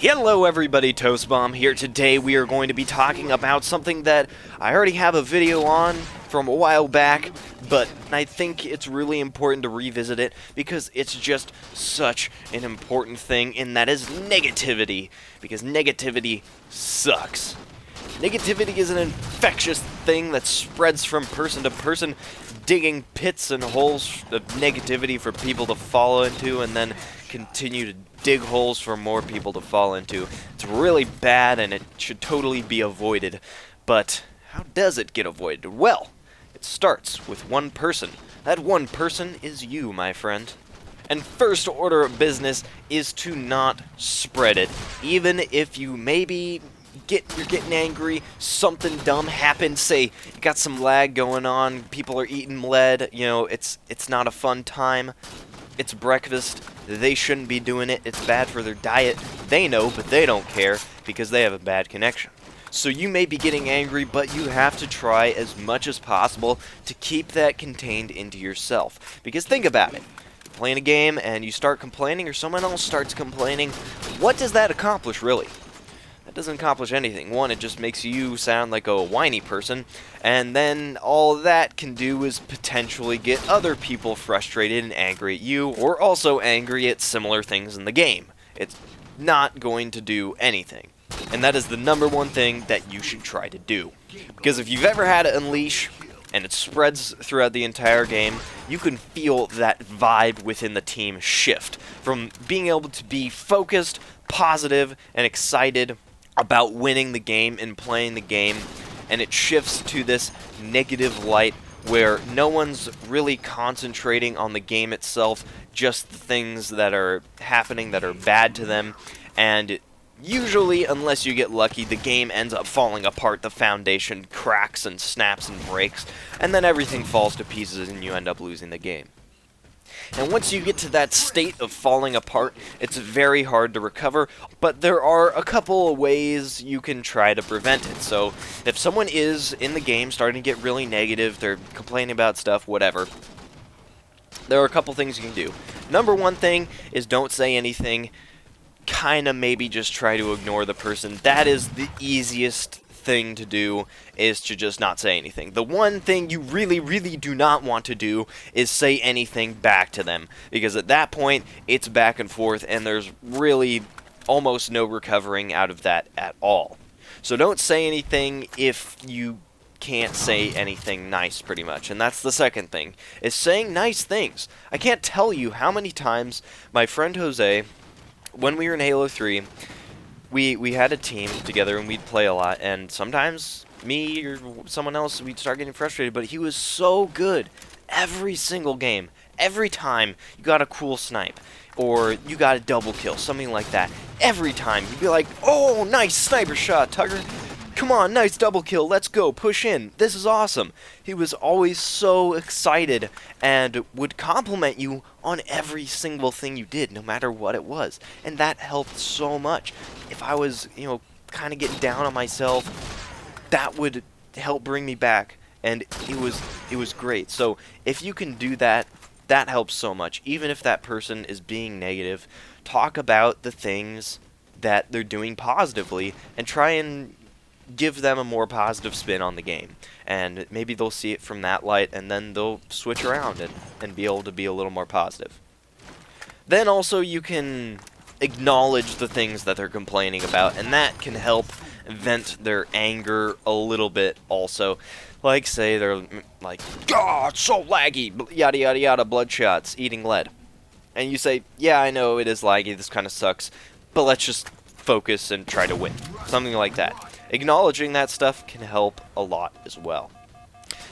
Hello everybody, Toastbomb here. Today we are going to be talking about something that I already have a video on from a while back, but I think it's really important to revisit it because it's just such an important thing, and that is negativity. Because negativity sucks. Negativity is an infectious thing that spreads from person to person, digging pits and holes of negativity for people to fall into and then continue to dig holes for more people to fall into. It's really bad and it should totally be avoided. But how does it get avoided? Well, it starts with one person. That one person is you, my friend. And first order of business is to not spread it. Even if you maybe you're getting angry, something dumb happens, say you got some lag going on, people are eating lead, it's not a fun time. It's breakfast, they shouldn't be doing it, it's bad for their diet. They know, but they don't care because they have a bad connection. So you may be getting angry, but you have to try as much as possible to keep that contained into yourself. Because think about it. You're playing a game and you start complaining or someone else starts complaining, what does that accomplish really? That doesn't accomplish anything. One, it just makes you sound like a whiny person, and then all that can do is potentially get other people frustrated and angry at you, or also angry at similar things in the game. It's not going to do anything. And that is the number one thing that you should try to do. Because if you've ever had it unleash, and it spreads throughout the entire game, you can feel that vibe within the team shift. From being able to be focused, positive, and excited about winning the game and playing the game, and it shifts to this negative light where no one's really concentrating on the game itself, just the things that are happening that are bad to them, and usually, unless you get lucky, the game ends up falling apart, the foundation cracks and snaps and breaks, and then everything falls to pieces and you end up losing the game. And once you get to that state of falling apart, it's very hard to recover, but there are a couple of ways you can try to prevent it. So if someone is in the game starting to get really negative, they're complaining about stuff, whatever, there are a couple things you can do. Number one thing is don't say anything. Kind of maybe just try to ignore the person. That is the easiest thing to do, is to just not say anything. The one thing you really, really do not want to do is say anything back to them, because at that point it's back and forth and there's really almost no recovering out of that at all. So don't say anything if you can't say anything nice, pretty much. And that's the second thing, is saying nice things. I can't tell you how many times my friend Jose, when we were in Halo 3, we had a team together and we'd play a lot, and sometimes me or someone else, we'd start getting frustrated, but he was so good every single game. Every time you got a cool snipe, or you got a double kill, something like that, every time you'd be like, oh, nice sniper shot, Tugger. Come on, nice double kill, let's go, push in, this is awesome. He was always so excited and would compliment you on every single thing you did, no matter what it was. And that helped so much. If I was, kind of getting down on myself, that would help bring me back, and it was great. So if you can do that, that helps so much. Even if that person is being negative, talk about the things that they're doing positively and try and give them a more positive spin on the game, and maybe they'll see it from that light, and then they'll switch around and be able to be a little more positive. Then also you can acknowledge the things that they're complaining about, and that can help vent their anger a little bit also. Like, say they're like, oh, it's so laggy, yada yada yada, bloodshots, eating lead. And you say, yeah, I know it is laggy, this kind of sucks, but let's just focus and try to win. Something like that. Acknowledging that stuff can help a lot as well.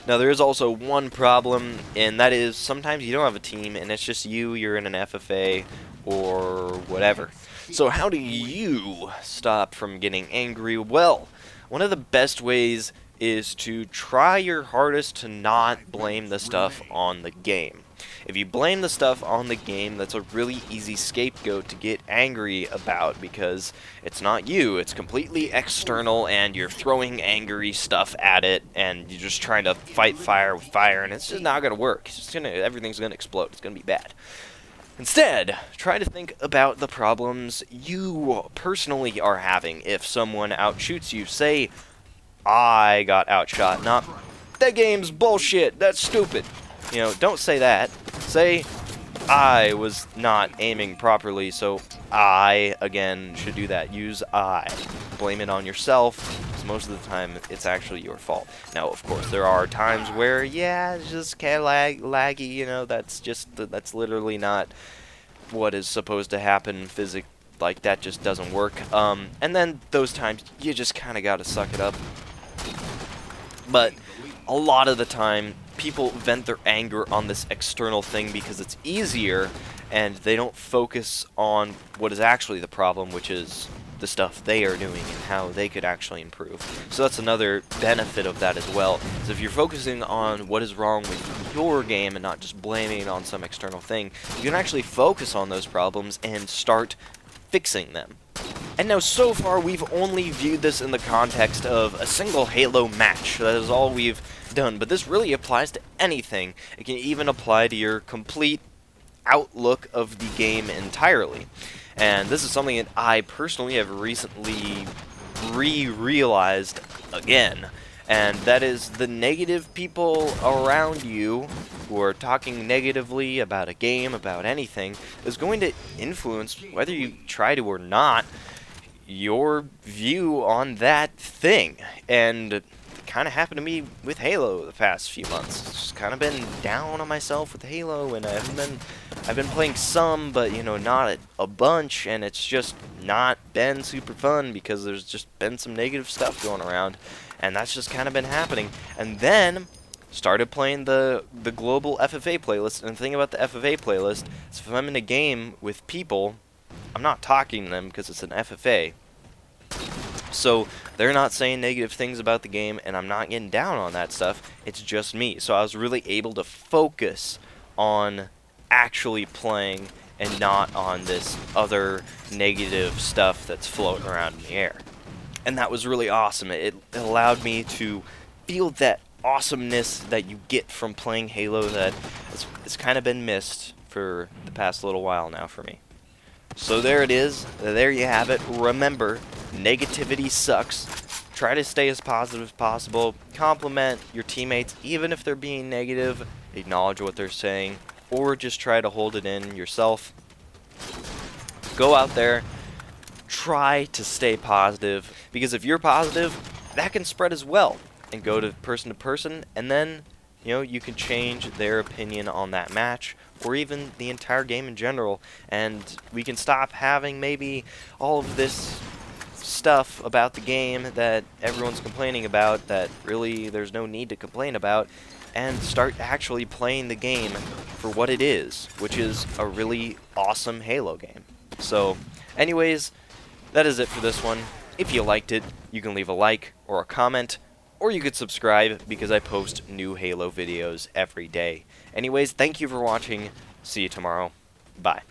Now, there is also one problem, and that is sometimes you don't have a team, and it's just you're in an FFA or whatever. So how do you stop from getting angry? Well, one of the best ways is to try your hardest to not blame the stuff on the game. If you blame the stuff on the game, that's a really easy scapegoat to get angry about, because it's not you, it's completely external, and you're throwing angry stuff at it, and you're just trying to fight fire with fire, and it's just not going to work. Everything's going to explode. It's going to be bad. Instead, try to think about the problems you personally are having if someone outshoots you. Say, I got outshot, not, that game's bullshit, that's stupid. You know, don't say that. Say, I was not aiming properly, so I, again, should do that. Use I. Blame it on yourself, because most of the time it's actually your fault. Now, of course, there are times where, yeah, it's just kind of laggy, you know, that's literally not what is supposed to happen physically. Like, that just doesn't work. And then those times, you just kind of got to suck it up. But a lot of the time, people vent their anger on this external thing because it's easier, and they don't focus on what is actually the problem, which is the stuff they are doing and how they could actually improve. So that's another benefit of that as well. So if you're focusing on what is wrong with your game and not just blaming it on some external thing, you can actually focus on those problems and start fixing them. And now, so far, we've only viewed this in the context of a single Halo match. That is all we've done, but this really applies to anything. It can even apply to your complete outlook of the game entirely. And this is something that I personally have recently realized again. And that is the negative people around you who are talking negatively about a game, about anything, is going to influence, whether you try to or not, your view on that thing. And it kind of happened to me with Halo the past few months. Just kind of been down on myself with Halo, and I've been playing some, but you know, not a bunch, and it's just not been super fun because there's just been some negative stuff going around, and that's just kind of been happening. And then started playing the global FFA playlist, and the thing about the FFA playlist is if I'm in a game with people, I'm not talking to them because it's an FFA. So they're not saying negative things about the game, and I'm not getting down on that stuff. It's just me. So I was really able to focus on actually playing and not on this other negative stuff that's floating around in the air. And that was really awesome. It allowed me to feel that awesomeness that you get from playing Halo that it's kind of been missed for the past little while now for me. So there it is. There you have it. Remember, negativity sucks. Try to stay as positive as possible. Compliment your teammates, even if they're being negative. Acknowledge what they're saying, or just try to hold it in yourself. Go out there. Try to stay positive, because if you're positive, that can spread as well and go to person, and then, you know, you can change their opinion on that match or even the entire game in general, and we can stop having maybe all of this stuff about the game that everyone's complaining about that really there's no need to complain about, and start actually playing the game for what it is, which is a really awesome Halo game. So anyways, that is it for this one. If you liked it, you can leave a like or a comment, or you could subscribe because I post new Halo videos every day. Anyways, thank you for watching. See you tomorrow. Bye.